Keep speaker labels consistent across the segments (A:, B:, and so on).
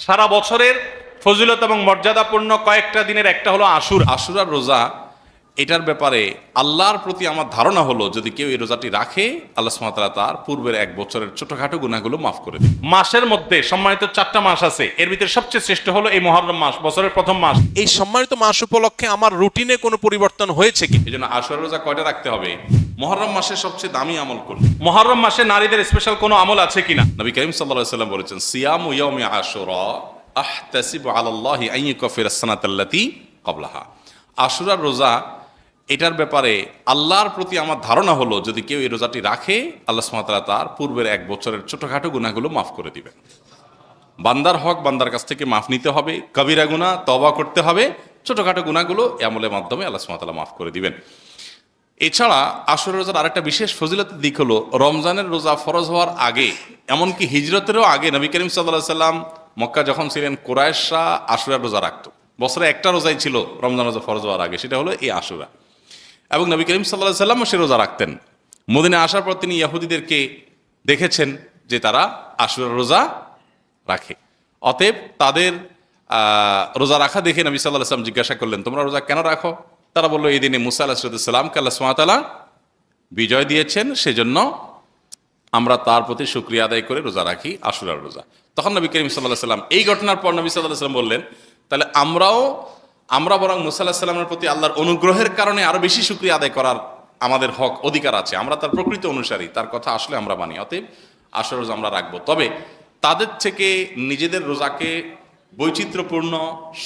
A: সারা বছরের ফজিলত এবং মর্যাদাপূর্ণ কয়েকটা দিনের একটা হলো আশুরার রোজা। এটার ব্যাপারে আল্লাহর প্রতি আমার ধারণা হলো, যদি কেউ এই রোজাটি রাখে, আল্লাহ সুবহানাহু ওয়া তাআলা তার পূর্বের এক বছরের ছোটখাটো গুনাহগুলো মাফ করে দেন। মাসের মধ্যে সম্মানিত 4টা মাস আছে, এর ভিতরে সবচেয়ে শ্রেষ্ঠ হলো এই মুহররম মাস, বছরের প্রথম মাস।
B: এই সম্মানিত মাস উপলক্ষে আমার রুটিনে কোনো পরিবর্তন হয়েছে কি?
A: এই জন্য আশুরার রোজা কয়টা রাখতে হবে? মুহররম মাসের সবচেয়ে দামি আমল কোনটা? মুহররম মাসে নারীদের স্পেশাল কোনো আমল আছে কিনা? নবী করিম সাল্লাল্লাহু আলাইহি ওয়াসাল্লাম বলেছেন, সিয়ামু ইয়াউমি আশুরা আহতাসিবু আলাল্লাহি আন ইউকাফিরা আস-সানাতাল্লাতী ক্বাবলাহা। আশুরার রোজা, এটার ব্যাপারে আল্লাহর প্রতি আমার ধারণা হলো, যদি কেউ এই রোজাটি রাখে, আল্লাহ সুবহানাহু ওয়া তাআলা তার পূর্বের এক বছরের ছোটখাটো গুনাহগুলো মাফ করে দিবেন। বান্দার হক বান্দার কাছ থেকে মাফ নিতে হবে, কবিরা গুনাহ তওবা করতে হবে, ছোটখাটো গুনাহগুলো এই আমলের মাধ্যমে আল্লাহ সুবহানাহু ওয়া তাআলা মাফ করে দিবেন। এছাড়া আশুরার রোজার আরেকটা বিশেষ ফজিলতের দিক হলো, রমজানের রোজা ফরজ হওয়ার আগে, এমনকি হিজরতেরও আগে নবী করিম সাল্লাল্লাহু আলাইহি সাল্লাম মক্কা যখন ছিলেন, কুরাইশরা আশুরার রোজা রাখতো। বছরে একটা রোজাই ছিল রমজান রোজা ফরজ হওয়ার আগে, সেটা হলো এই আশুরা। এবং নবী করিম সাল্লাল্লাহু আলাইহি সাল্লামও সে রোজা রাখতেন। মদিনায় আসার পর তিনি ইহুদিদেরকে দেখেছেন যে তারা আশুরার রোজা রাখে। অতএব তাদের রোজা রাখা দেখে নবী সাল্লাল্লাহু আলাইহি সাল্লাম জিজ্ঞাসা করলেন, তোমরা রোজা কেন রাখো? তারা বললো, এই দিনে মুসা আলাইহিস সালামকে আল্লাহ সুবহানাহু ওয়া তাআলা বিজয় দিয়েছেন, সেজন্য আমরা তার প্রতি শুকরিয়া আদায় করে রোজা রাখি, আশুরার রোজা। তখন নবী করিম সাল্লাল্লাহু আলাইহি সাল্লাম, এই ঘটনার পর নবী সাল্লাল্লাহু আলাইহি সাল্লাম বললেন, তাহলে আমরা বরং মুসা আলাইহিস সালামের প্রতি আল্লাহর অনুগ্রহের কারণে আরো বেশি শুকরিয়া আদায় করার আমাদের হক অধিকার আছে। আমরা তার প্রকৃত অনুসারী, তার কথা আসলে আমরা মানি। অতএব আশুরার রোজা আমরা রাখবো। তবে তাদের থেকে নিজেদের রোজাকে বৈচিত্র্যপূর্ণ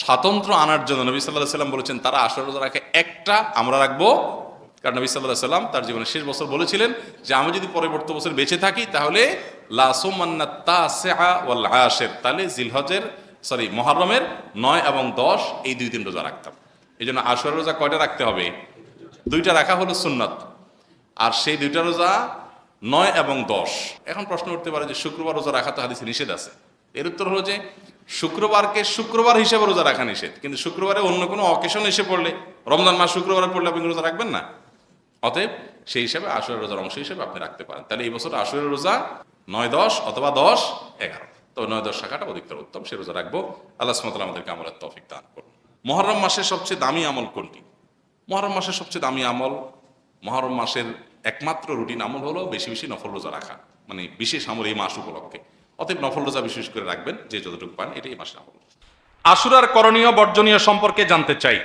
A: স্বাতন্ত্র্য আনার জন্য নবী সাল্লাল্লাহু আলাইহি সাল্লাম বলেছেন, তারা আশুরার রোজা রাখে একটা, আমরা রাখবো। কারণ নবী সাল্লাল্লাহু আলাইহি সাল্লাম তার জীবনের শেষ বছর বলেছিলেন যে, আমি যদি পরবর্তী বছর বেঁচে থাকি তাহলে লা সুমান্না তাসিআ ওয়াল আশির, তাহলে মুহররমের 9 এবং 10 এই 2 দিন রোজা রাখতাম। এই জন্য আশুরার রোজা কয়টা রাখতে হবে? 2টা রাখা হলো সুন্নাত, আর সেই 2টা রোজা 9 এবং 10। এখন প্রশ্ন উঠতে পারে যে শুক্রবার রোজা রাখা তো হাদিসে নিষেধ আছে। এর উত্তর হলো যে শুক্রবারকে শুক্রবার হিসেবে রোজা রাখা নিষেধ, কিন্তু শুক্রবারে অন্য কোনো অকেশন এসে পড়লে, রমজান মাস শুক্রবারে পড়লে আপনি রোজা রাখবেন না। অতএব সেই হিসাবে আশুরার রোজার অংশ হিসেবে আপনি রাখতে পারেন। তাহলে এই বছর আশুরার রোজা 9-10 অথবা 10-11, তবে 9-10 শাখাটা অধিকতর উত্তম, সে রোজা রাখবো। আল্লাহ সুবহানাহু ওয়া তাআলা আমাদেরকে আমলের তৌফিক দান করুন। মুহররম মাসের সবচেয়ে দামি আমল কোনটি? মুহররম মাসের সবচেয়ে দামি আমল, মুহররম মাসের একমাত্র রুটিন আমল হলো বেশি বেশি নফল রোজা রাখা, মানে বিশেষ আমল এই মাস উপলক্ষে। অতএব নফল রোজা বিশেষ করে রাখবেন, যে যতটুকু পান, এটাই মাসের আমল। আশুরার করণীয় বর্জনীয় সম্পর্কে জানতে চাই।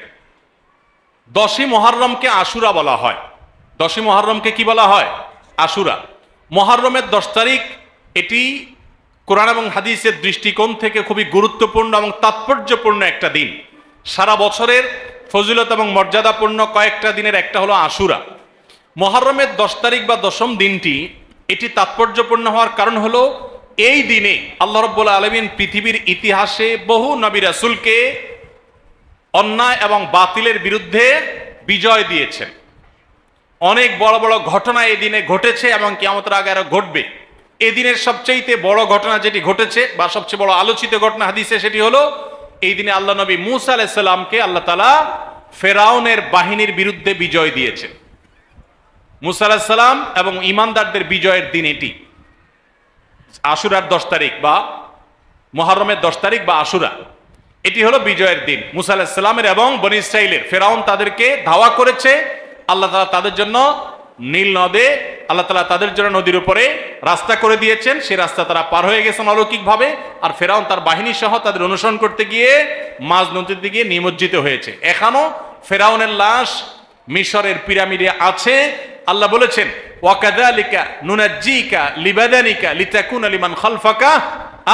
A: 10ই মুহররমকে আশুরা বলা হয়। 10ই মুহররমকে কি বলা হয়? আশুরা। মুহররমের 10 তারিখ, এটি কোরআন এবং হাদিসের দৃষ্টিকোণ থেকে খুবই গুরুত্বপূর্ণ এবং তাৎপর্যপূর্ণ একটা দিন। সারা বছরের ফজিলত এবং মর্যাদাপূর্ণ কয়েকটা দিনের একটা হলো আশুরা। মুহররমের 10 তারিখ বা 10ম দিনটি, এটি তাৎপর্যপূর্ণ হওয়ার কারণ হলো, এই দিনে আল্লাহ রাব্বুল আলামিন পৃথিবীর ইতিহাসে বহু নবী রাসূলকে অন্যায় এবং বাতিলের বিরুদ্ধে বিজয় দিয়েছেন। অনেক বড় বড় ঘটনা এই দিনে ঘটেছে এবং কিয়ামতের আগে আরো ঘটবে। এই দিনের সবচেয়ে বড় ঘটনা যেটি ঘটেছে বা সবচেয়ে বড় আলোচিত ঘটনা হাদিসে, সেটি হলো এই দিনে আল্লাহ নবী মূসা আলাইহিস সালামকে আল্লাহ তাআলা ফেরাউনের বাহিনীর বিরুদ্ধে বিজয় দিয়েছেন। মূসা আলাইহিস সালাম এবং ঈমানদারদের বিজয়ের দিন এটি। আশুরার 10 তারিখ বা মুহররমের 10 তারিখ বা আশুরা, এটি হলো বিজয়ের দিন মূসা আলাইহিস সালামের এবং বনী ইসরাইলের। ফেরাউন তাদেরকে ধাওয়া করেছে, আল্লাহ তাআলা তাদের জন্য নীল নদে, আল্লাহ তাআলা তাদের জন্য নদীর উপরে রাস্তা করে দিয়েছেন। সেই রাস্তা তারা পার হয়ে গেছেন অলৌকিকভাবে। আর ফেরাউন তার বাহিনী সহ তাদের অনুসরণ করতে গিয়ে মাঝ নদীর দিকে নিমজ্জিত হয়েছে। এখনো ফেরাউনের লাশ মিশরের পিরামিডে আছে। আল্লাহ বলেছেন, ওয়াকাযালিকা নুনাজ্জিকা লিবাদানিকা লিতাকুনা লিমান খালফাকা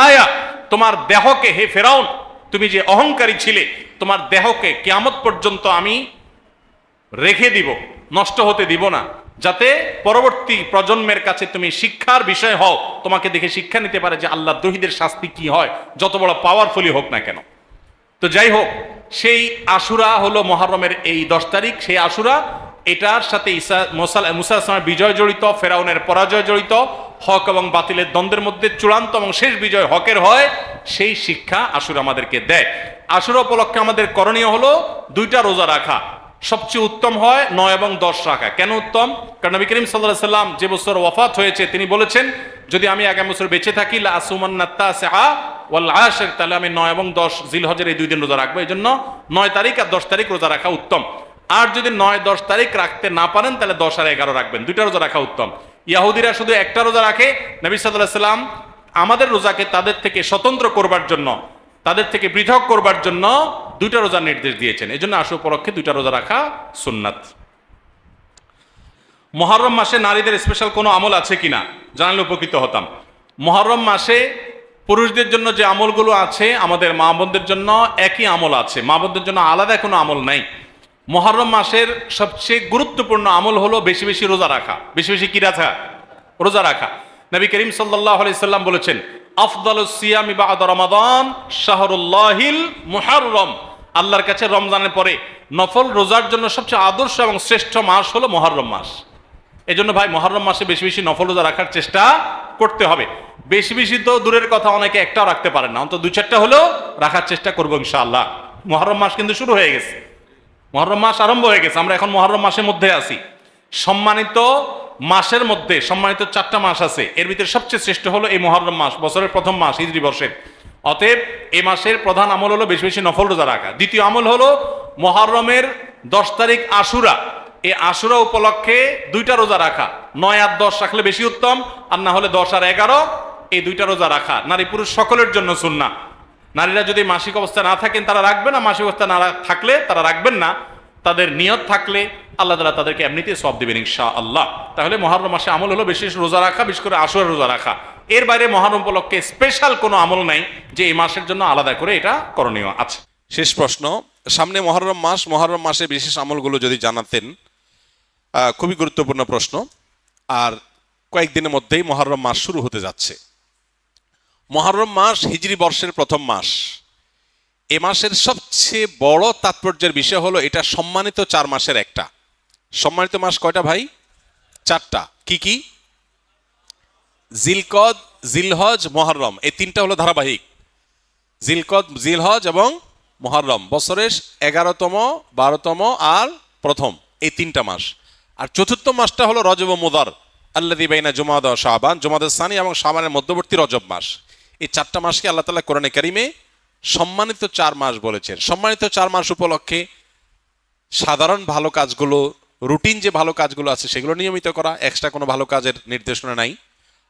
A: আয়া, তোমার দেহকে, হে ফেরাউন, তুমি যে অহংকারী ছিলে, তোমার দেহকে কিয়ামত পর্যন্ত আমি রেখে দিব, নষ্ট হতে দিব না, যাতে পরবর্তী প্রজন্মের কাছে তুমি শিক্ষার বিষয় হও, তোমাকে দেখে শিক্ষা নিতে পারে যে আল্লাহ দ্রোহীদের শাস্তি কি হয়, যত বড় পাওয়ারফুলি হোক না কেন। তো যাই হোক, সেই আশুরা হলো মুহররমের এই 10 তারিখ। সেই আশুরা, এটার সাথে মুসা আলাইহিস সালামের বিজয় জড়িত, ফেরাউনের পরাজয় জড়িত, হক এবং বাতিলের দ্বন্দ্বের মধ্যে চূড়ান্ত এবং শেষ বিজয় হকের হয়, সেই শিক্ষা আশুরা আমাদেরকে দেয়। আশুরা উপলক্ষে আমাদের করণীয় হলো 2টা রোজা রাখা। সবচেয়ে উত্তম হয় 9 এবং 10 রাখা। কেন উত্তম? কারণ নবী করিম সাল্লাল্লাহু আলাইহি সাল্লাম যে বছর ওয়াফাত হয়েছে, তিনি বলেছেন, যদি আমি আগামী বছর বেঁচে থাকি, লা আসুমান্না তাসিআ ওয়াল আশির, তাহলে আমি 9 এবং 10 জিলহজের এই 2 দিন রোজা রাখবো। এই জন্য 9 তারিখ আর 10 তারিখ রোজা রাখা উত্তম। আর যদি 9-10 তারিখ রাখতে না পারেন তাহলে 10 আর 11 রাখবেন, 2টা রোজা রাখা উত্তম। ইহুদিরা শুধু একটা রোজা রাখে। নবী সাল্লাল্লাহু আলাইহি সাল্লাম আমাদের রোজাকে তাদের থেকে স্বতন্ত্র করবার জন্য, তাদের থেকে পৃথক করবার জন্য 2টা রোজার নির্দেশ দিয়েছেন। এই জন্য আশু উপলক্ষে 2টা রোজা রাখা সুন্নাত। মুহররম মাসে নারীদের স্পেশাল কোনো আমল আছে কিনা জানলে উপকৃত হতাম। মুহররম মাসে পুরুষদের জন্য যে আমলগুলো আছে আমাদের মা বোনদের জন্য একই আমল আছে, মা বোনদের জন্য আলাদা কোনো আমল নাই। মুহররম মাসের সবচেয়ে গুরুত্বপূর্ণ আমল হলো বেশি বেশি রোজা রাখা। বেশি বেশি কি রাখা? রোজা রাখা। নবী করিম সাল্লাল্লাহু আলাইহি সাল্লাম বলেছেন, আফদালুস সিয়ামি বা'দা রমাদান শাহরুল্লাহিল মুহররম। আল্লাহর কাছে রমজানের পরে নফল রোজার জন্য সবচেয়ে আদর্শ এবং শ্রেষ্ঠ মাস হলো মুহররম মাস। এজন্য ভাই মুহররম মাসে বেশি বেশি নফল রোজা রাখার চেষ্টা করতে হবে। বেশি বেশি তো দূরের কথা, অনেকে একটাও রাখতে পারেন না, অন্তত 2-4টা হলেও রাখার চেষ্টা করবো ইনশাআল্লাহ। মুহররম মাস কিন্তু শুরু হয়ে গেছে, মুহররম মাস আরম্ভ হয়ে গেছে। আমরা এখন মুহররম মাসের মধ্যে আছি। সম্মানিত মাসের মধ্যে সম্মানিত 4টা মাস আছে, এর ভিতরে সবচেয়ে শ্রেষ্ঠ হলো এই মুহররম মাস, বছরের প্রথম মাস হিজরি বর্ষের। অতএব এই মাসের প্রধান আমল হলো বেশি বেশি নফল রোজা রাখা। দ্বিতীয় আমল হলো মুহররমের 10 তারিখ আশুরা, এই আশুরা উপলক্ষে 2টা রোজা রাখা। 9 আর 10 রাখলে বেশি উত্তম, আর না হলে 10 আর 11 এই 2টা রোজা রাখা নারী পুরুষ সকলের জন্য সুন্নাহ। নারীরা যদি মাসিক অবস্থা না থাকেন তারা রাখবেন না, মাসিক অবস্থা না থাকলে তারা রাখবেন না। তাদের নিয়ত থাকলে আল্লাহ তাআলা তাদেরকে এমনিতেই সওয়াব দিবেন ইনশাআল্লাহ। তাহলে মুহররম মাসে আমল হলো বেশি রোজা রাখা, বিশেষ করে আশুরা রোজা রাখা। এর বাইরে মুহররম উপলক্ষে স্পেশাল কোনো আমল নাই যে এই মাসের জন্য আলাদা করে এটা করণীয় আছে।
B: শেষ প্রশ্ন, সামনে মুহররম মাস, মুহররম মাসে বিশেষ আমলগুলো যদি জানাতেন। খুবই গুরুত্বপূর্ণ প্রশ্ন। আর কয়েকদিনের মধ্যেই মুহররম মাস শুরু হতে যাচ্ছে। মুহররম মাস হিজরি বর্ষের প্রথম মাস। এ মাসের সবচেয়ে বড় তাৎপর্যের বিষয় হলো এটা সম্মানিত 4 মাসের একটা। সম্মানিত মাস কয়টা ভাই? 4টা। কি কি? জিলকদ, জিলহজ, মুহররম, এই 3টা হলো ধারাবাহিক। জিলকদ, জিলহজ এবং মুহররম বছরের 11তম, 12তম আর প্রথম, এই 3টা মাস। আর চতুর্থ মাসটা হলো রজব ও মুদার, আল্লাযী বাইনা জুমাদা ওয়া শাবান, জুমাদাস সানি এবং শাবানের মধ্যবর্তী রজব মাস। এই 4টা মাসকে আল্লাহ তাআলা কোরআনে কারিমে সম্মানিত 4 মাস বলেছেন। সম্মানিত 4 মাস উপলক্ষে সাধারণ ভালো কাজগুলো, রুটিন যে ভালো কাজগুলো আছে সেগুলো নিয়মিত করা, এক্সট্রা কোনো ভালো কাজের নির্দেশনা নাই।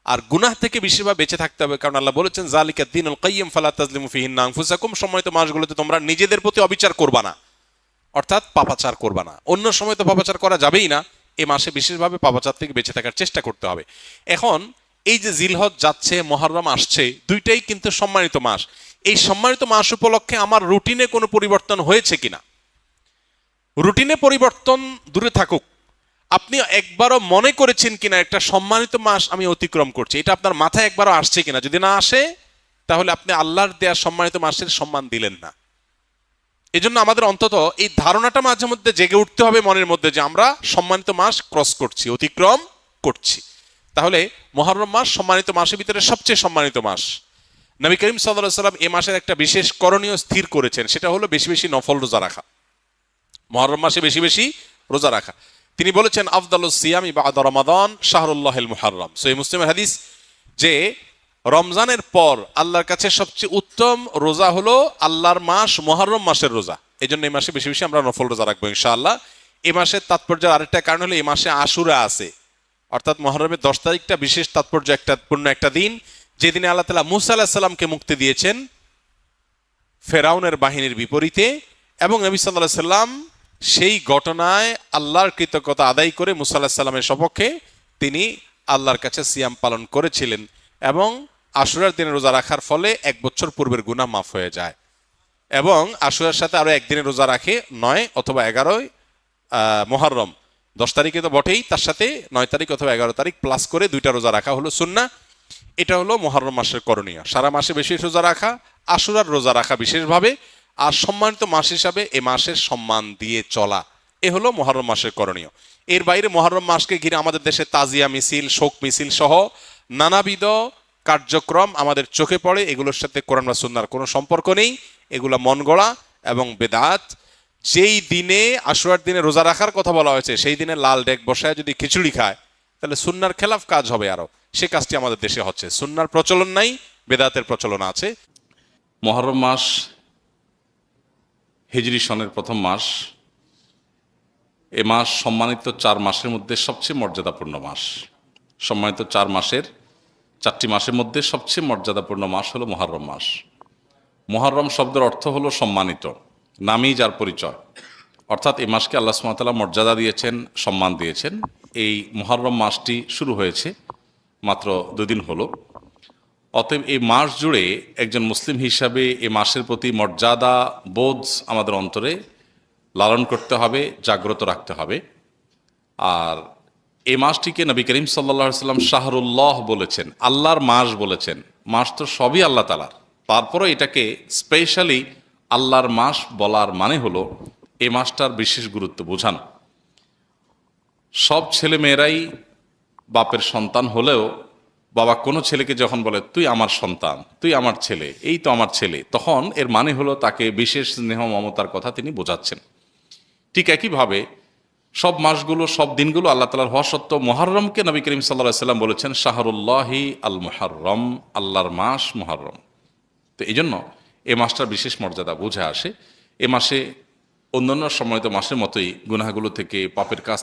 B: আর গুনাহ থেকে বেশিরভাগ বেঁচে থাকতে হবে, কারণ আল্লাহ বলেছেন যালিকা দ্বীনুল কাইয়্যিম ফালা তাজলিমু ফিহিন্না আনফুসাকুম। সম্মানিত মাসগুলোতে তোমরা নিজেদের প্রতি অবিচার করবা না, অর্থাৎ পাপাচার করবা না। অন্য সময় তো পাপাচার করা যাবেই না, এই মাসে বিশেষভাবে পাপাচার থেকে বেঁচে থাকার চেষ্টা করতে হবে। এখন এই যে জিলহজ যাচ্ছে, মুহররম আসছে, 2টাই কিন্তু সম্মানিত মাস। এই সম্মানিত মাস উপলক্ষে আমার রুটিনে কোনো পরিবর্তন হয়েছে কিনা? রুটিনে পরিবর্তন দূরে থাকুক, আপনি একবারও মনে করেছেন কিনা একটা সম্মানিত মাস আমি অতিক্রম করছি, এটা আপনার মাথায় একবারও আসছে কিনা? যদি না আসে তাহলে আপনি আল্লাহর দেয়া সম্মানিত মাসের সম্মান দিলেন না। এজন্য আমাদের অন্তত এই ধারণাটা মাঝে মধ্যে জেগে উঠতে হবে মনের মধ্যে যে আমরা সম্মানিত মাস ক্রস করছি, অতিক্রম করছি। তাহলে মুহররম মাস সম্মানিত মাসের ভিতরে সবচেয়ে সম্মানিত মাস। নবী করিম সাল্লাল্লাহু আলাইহি ওয়াসাল্লাম এই মাসের একটা বিশেষ করণীয় স্থির করেছেন, সেটা হলো বেশি বেশি নফল রোজা রাখা। মুহররম মাসে বেশি বেশি রোজা রাখা। তিনি বলেছেন আফদালুস সিয়ামি বা'দা রমাদান শাহরুল্লাহিল মুহররম। সহিহ মুসলিমের হাদিস যে রমজানের পর আল্লাহর কাছে সবচেয়ে উত্তম রোজা হলো আল্লাহর মাস মুহররম মাসের রোজা। এই জন্য এই মাসে বেশি বেশি আমরা নফল রোজা রাখবো ইনশাআল্লাহ। এই মাসের তাৎপর্যের আরেকটা কারণ হলো এই মাসে আশুরা আছে, অর্থাৎ মুহররমের 10 তারিখটা বিশেষ তাৎপর্য পূর্ণ একটা দিন, যেদিনে আল্লাহ তাআলা মূসা আলাইহিস সালামকে মুক্তি দিয়েছেন ফেরাউনের বাহিনীর বিপরীতে, এবং নবী সাল্লাল্লাহু আলাইহি সাল্লাম সেই ঘটনায় আল্লাহর কৃতজ্ঞতা আদায় করে মূসা আলাইহিস সালামের সপক্ষে তিনি আল্লাহর কাছে সিয়াম পালন করেছিলেন, এবং আশুরার দিনে রোজা রাখার ফলে 1 বছর পূর্বের গুনাহ মাফ হয়ে যায়। এবং আশুরার সাথে আরো একদিনে রোজা রাখে 9 অথবা 11 মুহররম, 10 তারিখে তো বটেই, তার সাথে 9 তারিখ অথবা 11 তারিখ প্লাস করে 2টা রোজা রাখা হলো সুন্নাহ। এটা হলো মুহররম মাসের করণীয়। সারা মাসে বেশি রোজা রাখা, আশুরার রোজা রাখা বিশেষভাবে, আর সম্মানিত মাস হিসাবে এ মাসের সম্মান দিয়ে চলা, এ হলো মুহররম মাসের করণীয়। এর বাইরে মুহররম মাসকে ঘিরে আমাদের দেশে তাজিয়া মিছিল, শোক মিছিল সহ নানাবিধ কার্যক্রম আমাদের চোখে পড়ে। এগুলোর সাথে কোরআন বা সুন্নাহর কোনো সম্পর্ক নেই, এগুলা মন গড়া এবং বেদাত। যেই দিনে আশুরার দিনে রোজা রাখার কথা বলা হয়েছে সেই দিনে লাল ডেক বসায় যদি খিচুড়ি খায় তাহলে সুন্নাহর খেলাফ কাজ হবে আরো, সে কাজটি আমাদের দেশে হচ্ছে। সুন্নাহর প্রচলন নাই, বেদাতের প্রচলন আছে।
A: মুহররম মাস হিজরি সনের প্রথম মাস। এ মাস সম্মানিত 4 মাসের মধ্যে সবচেয়ে মর্যাদাপূর্ণ মাস। সম্মানিত 4 মাসের 4টি মাসের মধ্যে সবচেয়ে মর্যাদাপূর্ণ মাস হলো মুহররম মাস। মুহররম শব্দের অর্থ হলো সম্মানিত, নামই যার পরিচয়। অর্থাৎ এই মাসকে আল্লাহ সুবহানাহু ওয়া তাআলা মর্যাদা দিয়েছেন, সম্মান দিয়েছেন। এই মুহররম মাসটি শুরু হয়েছে মাত্র 2 দিন হলো। অতএব এই মাস জুড়ে একজন মুসলিম হিসাবে এই মাসের প্রতি মর্যাদা বোধ আমাদের অন্তরে লালন করতে হবে, জাগ্রত রাখতে হবে। আর এই মাসটিকে নবী করিম সাল্লাল্লাহু আলাইহি ওয়াসাল্লাম শাহরুল্লাহ বলেছেন, আল্লাহর মাস বলেছেন। মাস তো সবই আল্লাহ তাআলার, তারপরে এটাকে স্পেশালি আল্লাহর মাস বলার মানে হলো এই মাসটার বিশেষ গুরুত্ব বোঝানো। সব ছেলে মেয়েরাই বাপের সন্তান হলেও বাবা কোনো ছেলেকে যখন বলে তুই আমার সন্তান, তুই আমার ছেলে, এই তো আমার ছেলে, তখন এর মানে হলো তাকে বিশেষ স্নেহ মমতার কথা তিনি বোঝাচ্ছেন। ঠিক একইভাবে সব মাসগুলো, সব দিনগুলো আল্লাহ তাআলার হওয়া সত্ত্বেও মুহররমকে নবী করিম সাল্লাল্লাহু আলাইহি ওয়াসাল্লাম বলেছেন শাহরুল্লাহি আল মুহররম, আল্লাহর মাস মুহররম। তো এই জন্য এ মাসটার বিশেষ মর্যাদা বুঝে আসে। এ মাসে অন্যান্য সময়ত মাসের মতোই গুনাহগুলো থেকে, পাপের কাজ